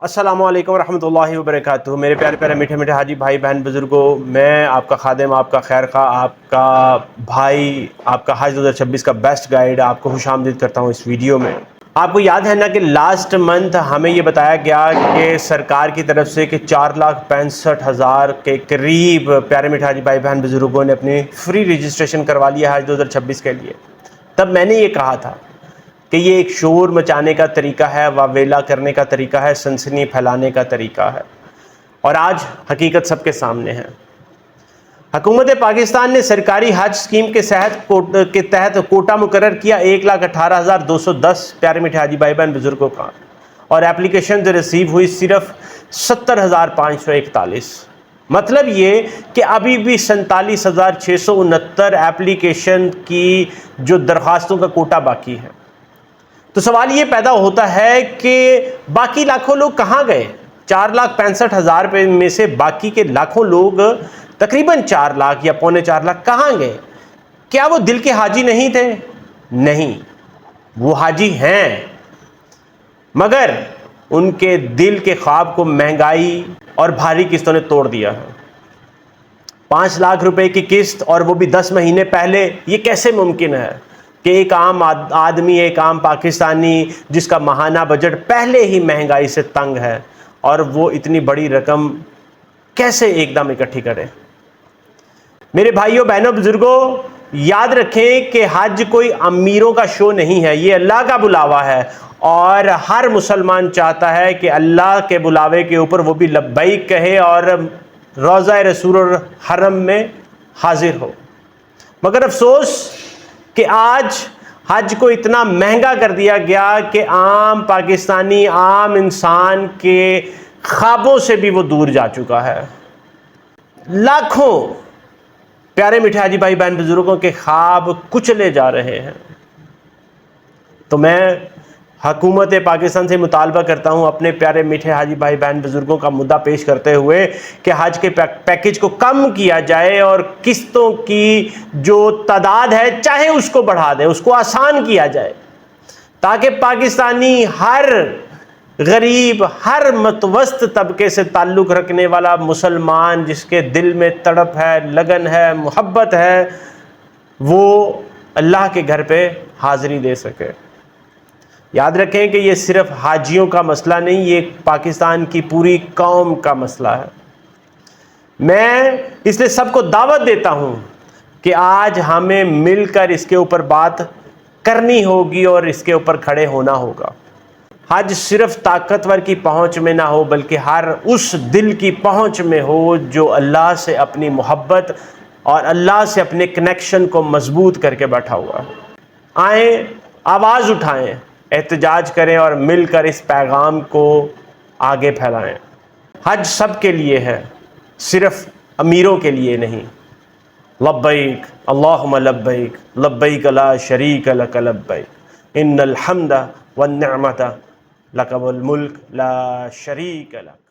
السلام علیکم ورحمۃ اللہ وبرکاتہ۔ میرے پیارے پیارے میٹھے میٹھے حاجی بھائی بہن بزرگوں، میں آپ کا خادم، آپ کا خیر خواہ، آپ کا بھائی، آپ کا حج 2026 کا بیسٹ گائیڈ آپ کو خوش آمدید کرتا ہوں اس ویڈیو میں۔ آپ کو یاد ہے نا کہ لاسٹ منتھ ہمیں یہ بتایا گیا کہ سرکار کی طرف سے کہ 4,65,000 کے قریب پیارے میٹھے حاجی بھائی بہن بزرگوں نے اپنی فری رجسٹریشن کروا لیا حج 2026 کے لیے۔ تب میں نے یہ کہا تھا کہ یہ ایک شور مچانے کا طریقہ ہے، واویلا کرنے کا طریقہ ہے، سنسنی پھیلانے کا طریقہ ہے، اور آج حقیقت سب کے سامنے ہے۔ حکومت پاکستان نے سرکاری حج اسکیم کے تحت کوٹا مقرر کیا 1,18,210 پیارے میٹھے حاجی بھائی بہن بزرگوں کا، اور اپلیکیشن ریسیو ہوئی صرف 70,541۔ مطلب یہ کہ ابھی بھی 47,669 اپلیکیشن کی جو درخواستوں کا کوٹا باقی ہے۔ تو سوال یہ پیدا ہوتا ہے کہ باقی لاکھوں لوگ کہاں گئے؟ 4,65,000 میں سے باقی کے لاکھوں لوگ، تقریباً 4 لاکھ یا 4.25 لاکھ کہاں گئے؟ کیا وہ دل کے حاجی نہیں تھے؟ نہیں، وہ حاجی ہیں، مگر ان کے دل کے خواب کو مہنگائی اور بھاری قسطوں نے توڑ دیا ہے۔ 5 لاکھ روپے کی قسط، اور وہ بھی 10 مہینے پہلے، یہ کیسے ممکن ہے کہ ایک عام آدمی، ایک عام پاکستانی جس کا ماہانہ بجٹ پہلے ہی مہنگائی سے تنگ ہے، اور وہ اتنی بڑی رقم کیسے ایک دم اکٹھی کرے؟ میرے بھائیوں بہنوں بزرگوں، یاد رکھیں کہ حج کوئی امیروں کا شو نہیں ہے، یہ اللہ کا بلاوا ہے، اور ہر مسلمان چاہتا ہے کہ اللہ کے بلاوے کے اوپر وہ بھی لبیک کہے اور روضہ رسول الحرم میں حاضر ہو۔ مگر افسوس کہ آج حج کو اتنا مہنگا کر دیا گیا کہ عام پاکستانی، عام انسان کے خوابوں سے بھی وہ دور جا چکا ہے۔ لاکھوں پیارے میٹھے حاجی بھائی بہن بزرگوں کے خواب کچلے جا رہے ہیں۔ تو میں حکومت پاکستان سے مطالبہ کرتا ہوں، اپنے پیارے میٹھے حاجی بھائی بہن بزرگوں کا مدعا پیش کرتے ہوئے، کہ حج کے پیکیج کو کم کیا جائے اور قسطوں کی جو تعداد ہے چاہے اس کو بڑھا دیں، اس کو آسان کیا جائے، تاکہ پاکستانی ہر غریب، ہر متوسط طبقے سے تعلق رکھنے والا مسلمان جس کے دل میں تڑپ ہے، لگن ہے، محبت ہے، وہ اللہ کے گھر پہ حاضری دے سکے۔ یاد رکھیں کہ یہ صرف حاجیوں کا مسئلہ نہیں، یہ پاکستان کی پوری قوم کا مسئلہ ہے۔ میں اس لیے سب کو دعوت دیتا ہوں کہ آج ہمیں مل کر اس کے اوپر بات کرنی ہوگی اور اس کے اوپر کھڑے ہونا ہوگا۔ حج صرف طاقتور کی پہنچ میں نہ ہو، بلکہ ہر اس دل کی پہنچ میں ہو جو اللہ سے اپنی محبت اور اللہ سے اپنے کنیکشن کو مضبوط کر کے بیٹھا ہوا ہے۔ آئیں، آواز اٹھائیں، احتجاج کریں اور مل کر اس پیغام کو آگے پھیلائیں۔ حج سب کے لیے ہے، صرف امیروں کے لیے نہیں۔ لبیک اللہم لبیک، لبیک لا شریک لک لبیک، ان الحمد والنعمت لک والملک لا شریک لک۔